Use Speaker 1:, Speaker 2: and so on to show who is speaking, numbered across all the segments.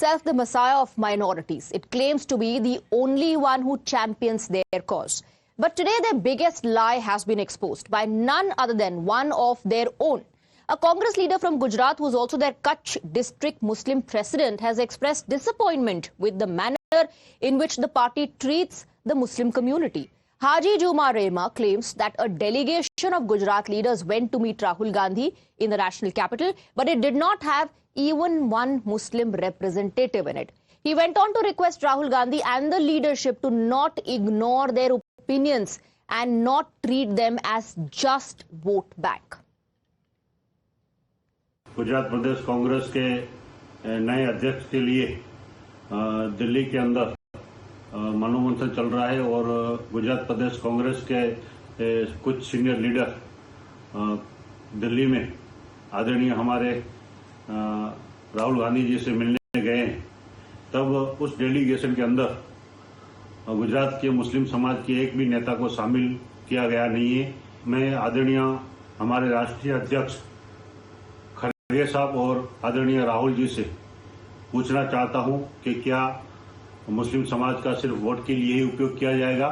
Speaker 1: itself the messiah of minorities. It claims to be the only one who champions their cause. But today their biggest lie has been exposed by none other than one of their own. A Congress leader from Gujarat, who is also their Kutch district Muslim president, has expressed disappointment with the manner in which the party treats the Muslim community. Haji Juma Rehma claims that a delegation of Gujarat leaders went to meet Rahul Gandhi in the national capital, but it did not have even one Muslim representative in it. He went on to request Rahul Gandhi and the leadership to not ignore their opinions and not treat them as just vote bank.
Speaker 2: Gujarat प्रदेश कांग्रेस के नए अध्यक्ष के लिए दिल्ली के अंदर मनोमंथन चल रहा है और गुजरात प्रदेश कांग्रेस के कुछ सीनियर लीडर दिल्ली में आदरणीय हमारे राहुल गांधी जी से मिलने गए हैं। तब उस डेलीगेशन के अंदर गुजरात के मुस्लिम समाज के एक भी नेता को शामिल किया गया नहीं है। मैं आदरणीय हमारे राष्ट्रीय अध्यक्ष खड़गे साहब और आदरणीय राहुल जी से पूछना चाहता हूं कि क्या मुस्लिम समाज का सिर्फ वोट के लिए ही उपयोग किया जाएगा?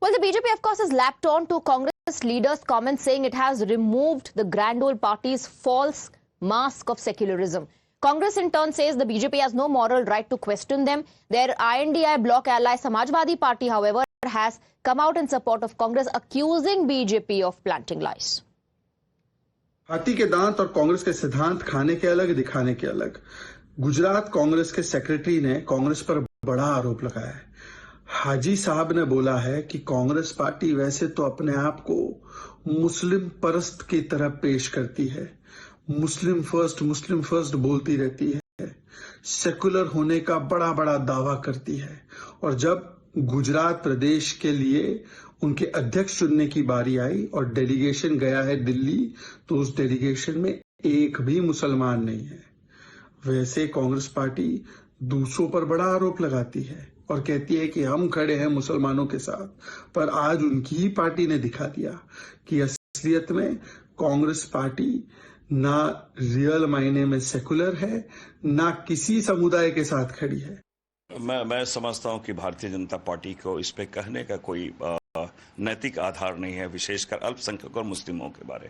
Speaker 1: Well, the BJP, of course, has lapped on to Congress leaders' comments, saying it has removed the grand old party's false mask of secularism. Congress, in turn, says the BJP has no moral right to question them. Their INDI bloc ally Samajwadi Party, however, has come out in support of Congress, accusing BJP of planting lies.
Speaker 3: हाथी के दांत और कांग्रेस के सिद्धांत खाने के अलग, दिखाने के अलग। गुजरात कांग्रेस के सेक्रेटरी ने कांग्रेस पर बड़ा आरोप लगाया है। हाजी साहब ने बोला है कि कांग्रेस पार्टी वैसे तो अपने आप को मुस्लिम परस्त की तरह पेश करती है, मुस्लिम फर्स्ट बोलती रहती है, सेकुलर होने का बड़ा बड़ा दावा करती है, और जब गुजरात प्रदेश के लिए उनके अध्यक्ष चुनने की बारी आई और डेलीगेशन गया है दिल्ली, तो उस डेलीगेशन में एक भी मुसलमान नहीं है। वैसे कांग्रेस पार्टी दूसरों पर बड़ा आरोप लगाती है और कहती है कि हम खड़े हैं मुसलमानों के साथ, पर आज उनकी ही पार्टी ने दिखा दिया कि असलियत में कांग्रेस पार्टी ना रियल मायने में सेकुलर है, ना किसी समुदाय के साथ खड़ी है।
Speaker 4: मैं समझता हूं कि भारतीय जनता पार्टी को इस पे कहने का कोई नैतिक आधार नहीं है, विशेषकर अल्पसंख्यक और मुस्लिमों के बारे,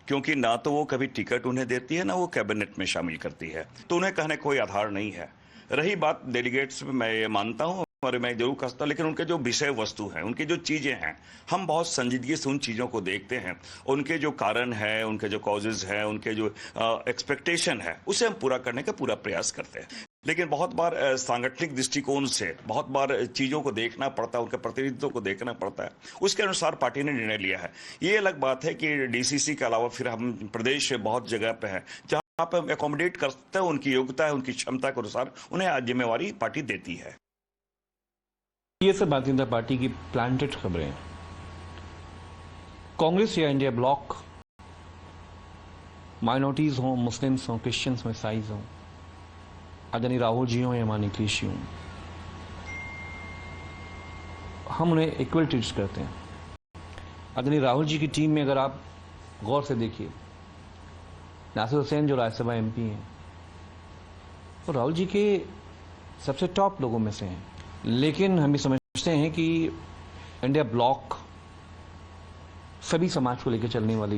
Speaker 4: क्योंकि ना तो वो कभी टिकट उन्हें देती है, ना वो कैबिनेट में शामिल करती है, तो उन्हें कहने कोई आधार नहीं है। रही बात डेलीगेट्स, मैं ये मानता हूं और मैं जरूर कहता, लेकिन उनके जो विषय वस्तु हैं, उनकी जो चीजें हैं, हम बहुत संजीदगी से उन चीजों को देखते हैं। उनके जो कारण है, उनके जो कॉजेज हैं, उनके जो एक्सपेक्टेशन है, उसे हम पूरा करने का पूरा प्रयास करते हैं। लेकिन बहुत बार सांगठनिक दृष्टिकोण से बहुत बार चीजों को देखना पड़ता है, उनके प्रतिनिधित्व को देखना पड़ता है, उसके अनुसार पार्टी ने निर्णय लिया है। ये अलग बात है कि डीसीसी के अलावा फिर हम प्रदेश बहुत जगह पे हैं जहां पे अकोमोडेट करते हैं, उनकी योग्यता है, उनकी क्षमता के अनुसार उन्हें जिम्मेवारी पार्टी देती है।
Speaker 5: ये सब भारतीय जनता पार्टी की प्लांटेड खबरें हैं। कांग्रेस या इंडिया ब्लॉक माइनॉरिटीज हों, मुस्लिम्स हों, क्रिश्चियंस हों, ईसाईज हों, आदरणीय राहुल जी हों या मानी कृषि हों, हम उन्हें इक्वल ट्रीट करते हैं। आदरणीय राहुल जी की टीम में अगर आप गौर से देखिए, नासिर हुसैन जो राज्यसभा एमपी हैं, तो राहुल जी के सबसे टॉप लोगों में से हैं। लेकिन हम ये समझते हैं कि इंडिया ब्लॉक सभी समाज को लेकर चलने वाली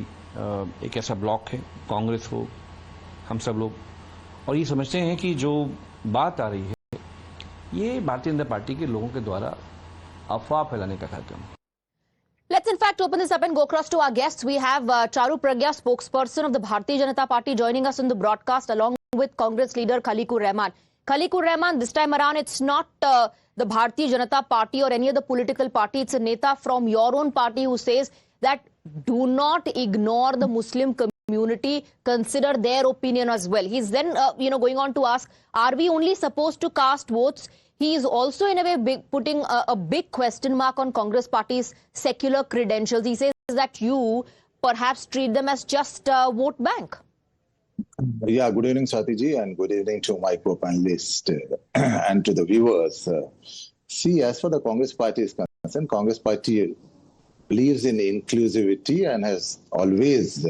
Speaker 5: एक ऐसा ब्लॉक है, कांग्रेस हो, हम सब लोग, और ये समझते हैं कि जो बात आ रही है ये भारतीय जनता पार्टी के लोगों के द्वारा अफवाह फैलाने का कार्यक्रम है।
Speaker 1: Let's in fact open this up and go across to our guests. We have Charu Pragya, spokesperson of the Bharatiya Janata Party, joining us in the broadcast along with Congress leader Khaliqur Rahman. Khaliqur Rahman, this time around it's not the Bharatiya Janata Party or any other political party. It's a neta from your own party who says that do not ignore the Muslim community, consider their opinion as well. He's then going on to ask, are we only supposed to cast votes? He is also in a way putting a big question mark on Congress party's secular credentials. He says that you perhaps treat them as just a vote bank.
Speaker 6: Yeah, good evening, Swati ji, and good evening to my co-panelist and to the viewers. See, as far as the Congress party is concerned, Congress party believes in inclusivity and has always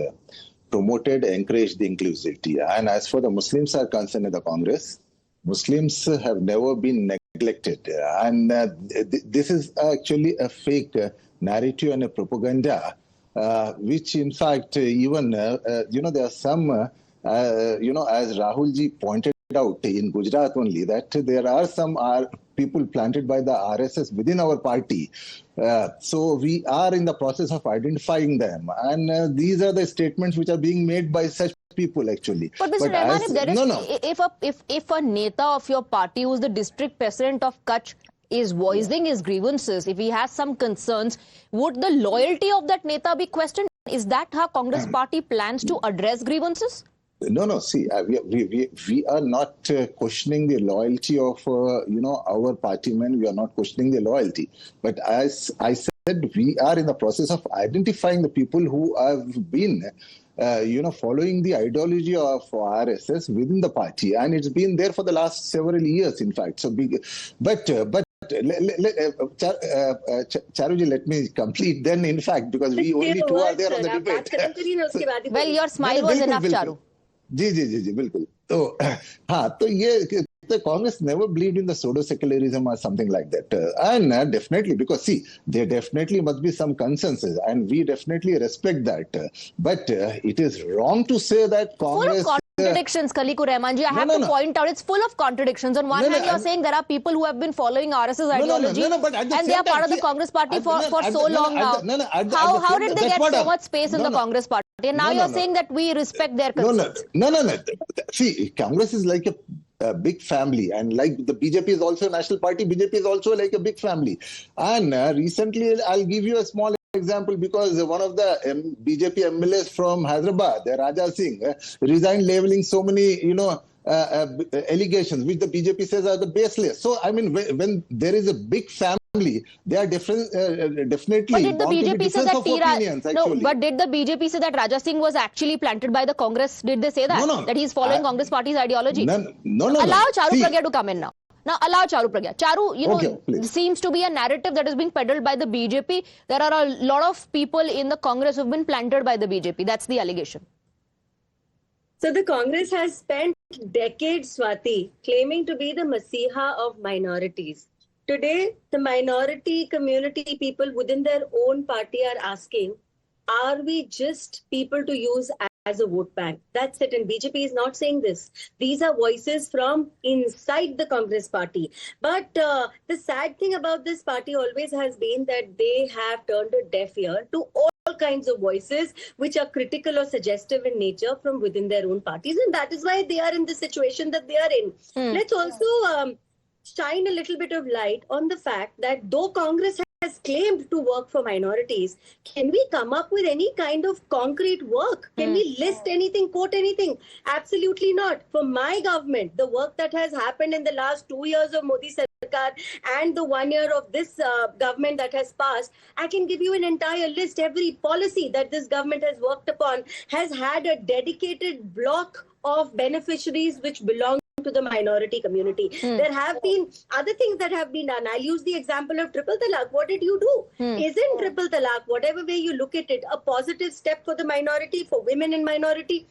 Speaker 6: promoted, encouraged the inclusivity. And as for the Muslims are concerned in the Congress, Muslims have never been neglected. And this is actually a fake narrative and a propaganda, which in fact, even, there are some, as Rahulji pointed out in Gujarat only, that there are some people planted by the RSS within our party. So we are in the process of identifying them. And these are the statements which are being made by such people actually.
Speaker 1: But Mr. Rahman, if there is, if a neta of your party who is the district president of Kutch is voicing his grievances, if he has some concerns, would the loyalty of that neta be questioned? Is that how Congress party plans to address grievances?
Speaker 6: No. See, we are not questioning the loyalty of our partymen. We are not questioning the loyalty. But as I said, we are in the process of identifying the people who have been, following the ideology of RSS within the party, and it's been there for the last several years, in fact. So, Charuji, let me complete then, in fact, because we only two are there on the debate.
Speaker 1: Well, your smile was enough, Charu.
Speaker 6: जी, बिल्कुल. तो हाँ, तो ये the Congress never believed in the pseudo-secularism or something like that. And definitely, because see, there definitely must be some consensus, and we definitely respect that. But it is wrong to say that Congress...
Speaker 1: Full of contradictions, Khaliqur Rahman ji. I have to point out, it's full of contradictions. On one hand, you're saying there are people who have been following RSS ideology, and they are part of the Congress party for so long now. How did they get so much space in the Congress party? And now you're saying that we respect their concerns.
Speaker 6: No. See, Congress is like a big family, and like the BJP is also a national party, BJP is also like a big family. And recently, I'll give you a small example, because one of the BJP MLAs from Hyderabad, Raja Singh, resigned labeling so many, allegations which the BJP says are the baseless. So, I mean, when there is a big family, they are definitely
Speaker 1: but did the BJP say that but did the BJP say that Raja Singh was actually planted by the Congress? Did they say that?
Speaker 6: No.
Speaker 1: That he's following Congress party's ideology?
Speaker 6: No.
Speaker 1: Allow Charu Pragya to come in now. Now, allow Charu Pragya. Charu, seems to be a narrative that is being peddled by the BJP. There are a lot of people in the Congress who have been planted by the BJP. That's the allegation.
Speaker 7: So the Congress has spent decades, Swati, claiming to be the Masiha of minorities. Today, the minority community people within their own party are asking, are we just people to use as a vote bank? That's it. And BJP is not saying this. These are voices from inside the Congress party. But the sad thing about this party always has been that they have turned a deaf ear to all kinds of voices which are critical or suggestive in nature from within their own parties. And that is why they are in the situation that they are in. Let's also shine a little bit of light on the fact that though Congress has claimed to work for minorities, can we come up with any kind of concrete work? Can we list anything, quote anything? Absolutely not. For my government, the work that has happened in the last 2 years of Modi Sarkar and the 1 year of this government that has passed, I can give you an entire list. Every policy that this government has worked upon has had a dedicated block of beneficiaries which belong to the minority community. There have been other things that have been done. I'll use the example of triple talaq. What did you do? Isn't triple talaq, whatever way you look at it, a positive step for the minority, for women in minority?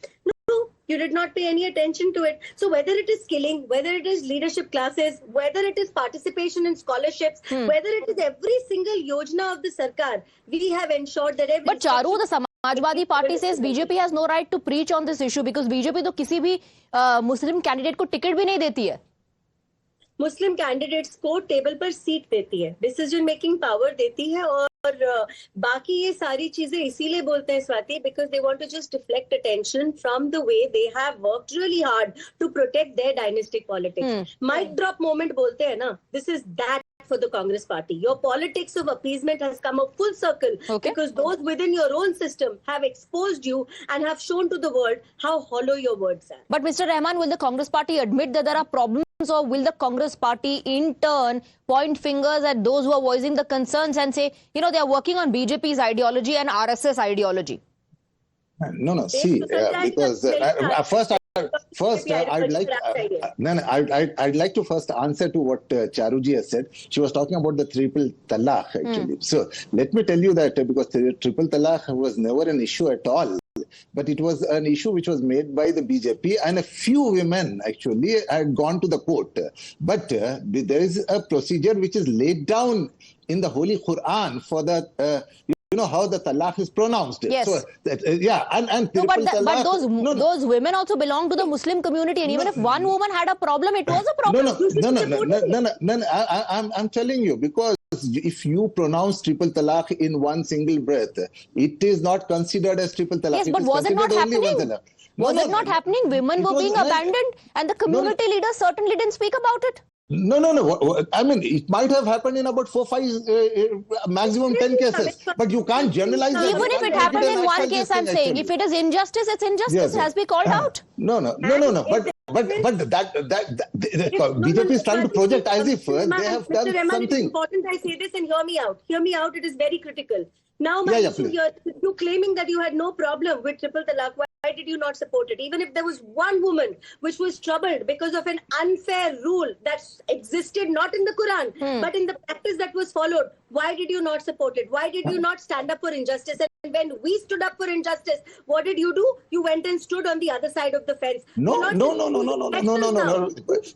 Speaker 7: No, you did not pay any attention to it. So whether it is skilling, whether it is leadership classes, whether it is participation in scholarships, whether it is every single yojana of the Sarkar, we have ensured that every...
Speaker 1: But Charu, the Samajwadi Party says BJP has no right to preach on this issue because BJP तो किसी भी मुस्लिम candidate को ticket भी नहीं देती है.
Speaker 7: मुस्लिम candidates को table पर सीट देती है, डिसीजन मेकिंग पावर देती है, और बाकी ये सारी चीजें इसीलिए बोलते हैं Swati, because they want to just deflect attention from the way they have worked really hard to protect their dynastic politics. Mic drop moment बोलते हैं ना, this is that for the Congress party. Your politics of appeasement has come a full circle because those within your own system have exposed you and have shown to the world how hollow your words are.
Speaker 1: But Mr. Rahman, will the Congress party admit that there are problems, or will the Congress party in turn point fingers at those who are voicing the concerns and say, they are working on BJP's ideology and RSS ideology?
Speaker 6: No. See, because First, I'd like to first answer to what Charuji has said. She was talking about the triple talaq actually. So let me tell you that because the triple talaq was never an issue at all but it was an issue which was made by the BJP, and a few women actually had gone to the court. But there is a procedure which is laid down in the Holy Quran for the you know how the talaq is pronounced.
Speaker 1: Yes.
Speaker 6: So yeah, and
Speaker 1: No, but,
Speaker 6: triple
Speaker 1: but
Speaker 6: talaq-
Speaker 1: those women also belong to the Muslim community, and even if one woman had a problem, it was a problem.
Speaker 6: No. I'm telling you, because if you pronounce triple talaq in one single breath, it is not considered as triple talaq.
Speaker 1: Yes, but was it not
Speaker 6: considered only one
Speaker 1: happening?
Speaker 6: talaq.
Speaker 1: Was it not happening? Women
Speaker 6: It
Speaker 1: were
Speaker 6: was
Speaker 1: being
Speaker 6: not-
Speaker 1: abandoned, and the community leaders certainly didn't speak about it.
Speaker 6: No. I mean, it might have happened in about 4, 5, maximum 10 cases. But you can't generalize that.
Speaker 1: Even if it happened in one case, I'm saying, if it is injustice, it's injustice.
Speaker 6: Yes,
Speaker 1: It has to be called out.
Speaker 6: No. But the BJP is trying to project as if they have done
Speaker 7: Mr. Rahman, it is
Speaker 6: something.
Speaker 7: important I say this, and hear me out. Hear me out. It is very critical. Now, my
Speaker 6: Yeah,
Speaker 7: issue
Speaker 6: please.
Speaker 7: here, you claiming that you had no problem with triple talaq. Why did you not support it? Even if there was one woman which was troubled because of an unfair rule that existed not in the Quran, but in the practice that was followed, why did you not support it? Why did you not stand up for injustice? And when we stood up for injustice, what did you do? You went and stood on the other side of the fence.
Speaker 6: No.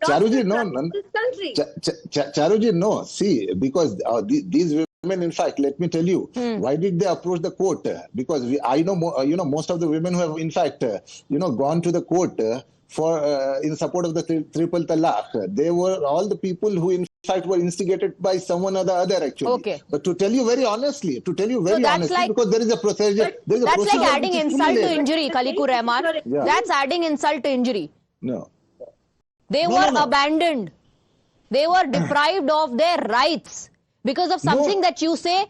Speaker 6: Charuji, no.
Speaker 7: This country.
Speaker 6: Charuji, no. See, because these women, in fact, let me tell you, why did they approach the court? Because I know, most of the women who have, in fact, gone to the court for in support of the triple talaq. They were all the people who, in fact, were instigated by someone or the other, actually.
Speaker 1: Okay.
Speaker 6: But to tell you very honestly,
Speaker 1: that's like-
Speaker 6: because there is a procedure. There is a
Speaker 1: That's
Speaker 6: procedure
Speaker 1: like adding
Speaker 6: which is
Speaker 1: insult to
Speaker 6: fully-
Speaker 1: injury, Khaliqur Rahman.
Speaker 6: Yeah.
Speaker 1: That's adding insult to injury.
Speaker 6: No.
Speaker 1: They
Speaker 6: No,
Speaker 1: were
Speaker 6: no.
Speaker 1: abandoned. They were deprived of their rights because of something that you say,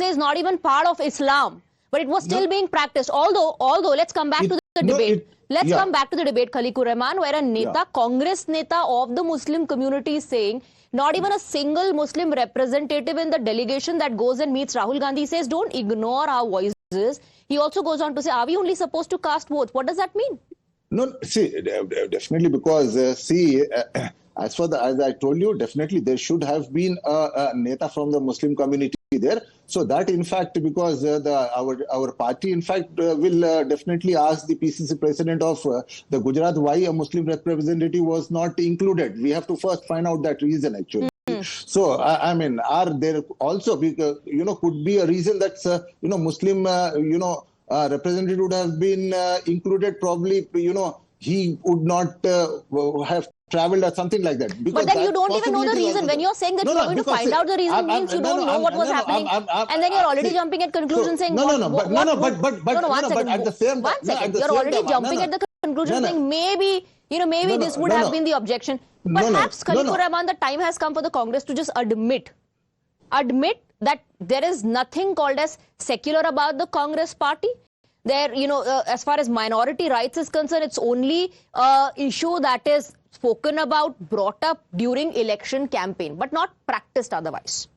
Speaker 1: is not even part of Islam, but it was still being practiced. Although, let's come back to the debate. Let's come back to the debate, Khaliqur Rahman, where a neta, Congress neta of the Muslim community is saying, not even a single Muslim representative in the delegation that goes and meets Rahul Gandhi says, don't ignore our voices. He also goes on to say, are we only supposed to cast votes? What does that mean?
Speaker 6: No, see, definitely, because as I told you, definitely there should have been a neta from the Muslim community there. So that, in fact, because our party, in fact, will definitely ask the PCC president of the Gujarat why a Muslim representative was not included. We have to first find out that reason, actually. So, I mean, are there also, because, could be a reason that's, Muslim, representative would have been included, probably, he would not have traveled or something like that.
Speaker 1: But then you don't even know the reason. When you're saying that you're going to find out the reason, means you don't know what was happening. And then you're already jumping at conclusions saying,
Speaker 6: but at the same time,
Speaker 1: you're already jumping at the conclusion saying maybe this would have been the objection. Perhaps, Khaliqur Rahman, the time has come for the Congress to just admit that there is nothing called as secular about the Congress party. There, as far as minority rights is concerned, it's only an issue that is spoken about, brought up during election campaign, but not practiced otherwise.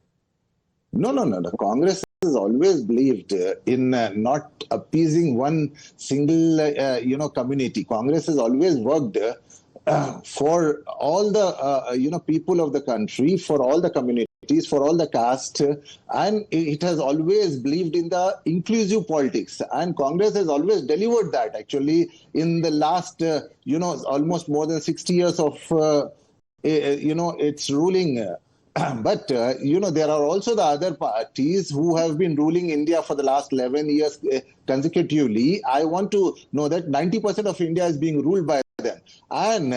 Speaker 6: No. The Congress has always believed in not appeasing one single, community. Congress has always worked for all the, people of the country, for all the communities, for all the caste, and it has always believed in the inclusive politics. And Congress has always delivered that, actually, in the last, almost more than 60 years of, its ruling. But, there are also the other parties who have been ruling India for the last 11 years consecutively. I want to know that 90% of India is being ruled by them. And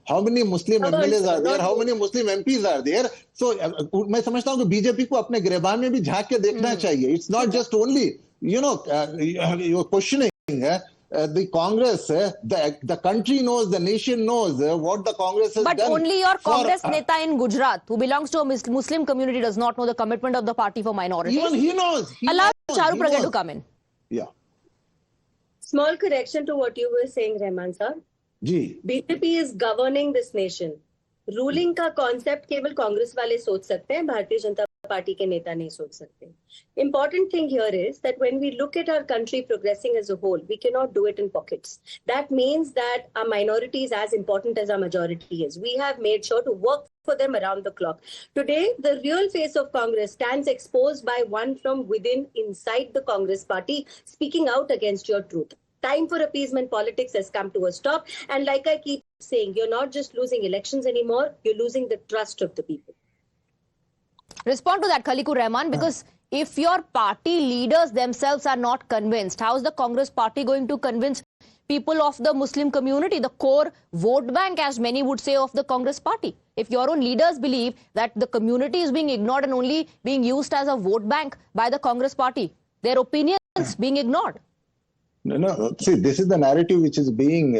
Speaker 6: how many Muslim MLAs are there? How many Muslim MPs are there? So, मैं समझता हूँ कि BJP को अपने गिरबान में भी झांक के देखना चाहिए. It's not just only, you're questioning the Congress. The country knows, the nation knows what the Congress has done.
Speaker 1: But only your Congress neta in Gujarat, who belongs to a Muslim community, does not know the commitment of the party for minorities.
Speaker 6: Even he knows.
Speaker 1: Allow Charu Pragya to come in.
Speaker 6: Yeah.
Speaker 7: Small correction to what you were saying, Rahman sir.
Speaker 6: Ji.
Speaker 7: BJP is governing this nation. Ruling का concept केवल कांग्रेस वाले सोच सकते हैं. Bharatiya Janata party के नेता नहीं सोच सकते. Important thing here is that when we look at our country progressing as a whole, we cannot do it in pockets. That means that our minority is as important as our majority is. We have made sure to work for them around the clock. Today, the real face of Congress stands exposed by one from within inside the Congress party, speaking out against your truth. Time for appeasement politics has come to a stop. And like I keep saying, you're not just losing elections anymore, you're losing the trust of the people.
Speaker 1: Respond to that, Khalikur Rahman, because if your party leaders themselves are not convinced, how is the Congress party going to convince people of the Muslim community, the core vote bank, as many would say, of the Congress party? If your own leaders believe that the community is being ignored and only being used as a vote bank by the Congress party, their opinions being ignored.
Speaker 6: No. See, this is the narrative which is being,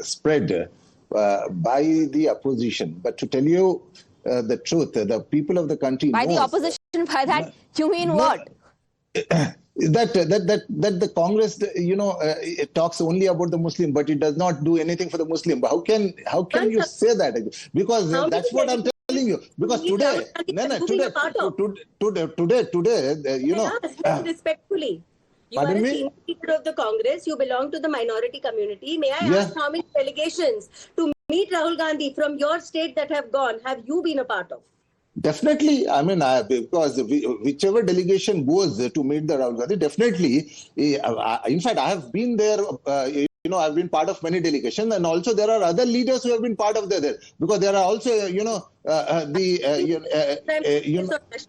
Speaker 6: spread by the opposition. But to tell you the truth, the people of the country
Speaker 1: By
Speaker 6: knows,
Speaker 1: the opposition, by that, you mean what?
Speaker 6: That the Congress, it talks only about the Muslim, but it does not do anything for the Muslim. How can you say that? Because that's what I'm telling you. Because today,
Speaker 7: respectfully. You are a senior leader of the Congress. You belong to the minority community. May I ask how many delegations to meet Rahul Gandhi from your state that have gone have you been a part of?
Speaker 6: Definitely. I mean, because whichever delegation goes to meet the Rahul Gandhi, definitely. In fact, I have been there. I've been part of many delegations, and also there are other leaders who have been part of there because there are also,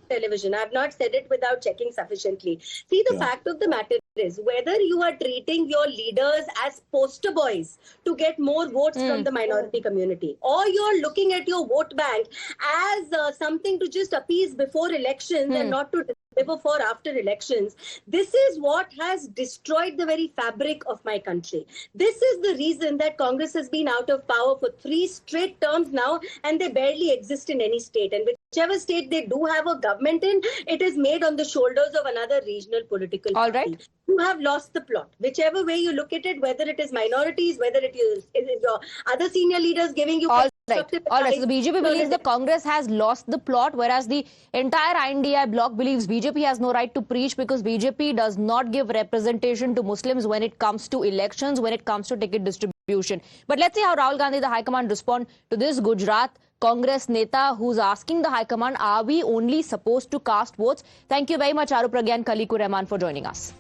Speaker 7: television. I've not said it without checking sufficiently. See, the fact of the matter is whether you are treating your leaders as poster boys to get more votes from the minority community, or you're looking at your vote bank as something to just appease before elections and not to deliver for after elections. This is what has destroyed the very fabric of my country. This is the reason that Congress has been out of power for 3 straight terms now, and they barely exist in any state. And whichever state they do have a government in, it is made on the shoulders of another regional political party.
Speaker 1: All right.
Speaker 7: You have lost the plot. Whichever way you look at it, whether it is minorities, whether it is your other senior leaders giving you
Speaker 1: All right. So the BJP believes the Congress has lost the plot, whereas the entire INDI bloc believes BJP has no right to preach because BJP does not give representation to Muslims when it comes to elections, when it comes to ticket distribution. But let's see how Rahul Gandhi, the High Command, respond to this Gujarat Congress Neta who's asking the High Command, are we only supposed to cast votes? Thank you very much, Arup Pragya and Khalikur Rahman, for joining us.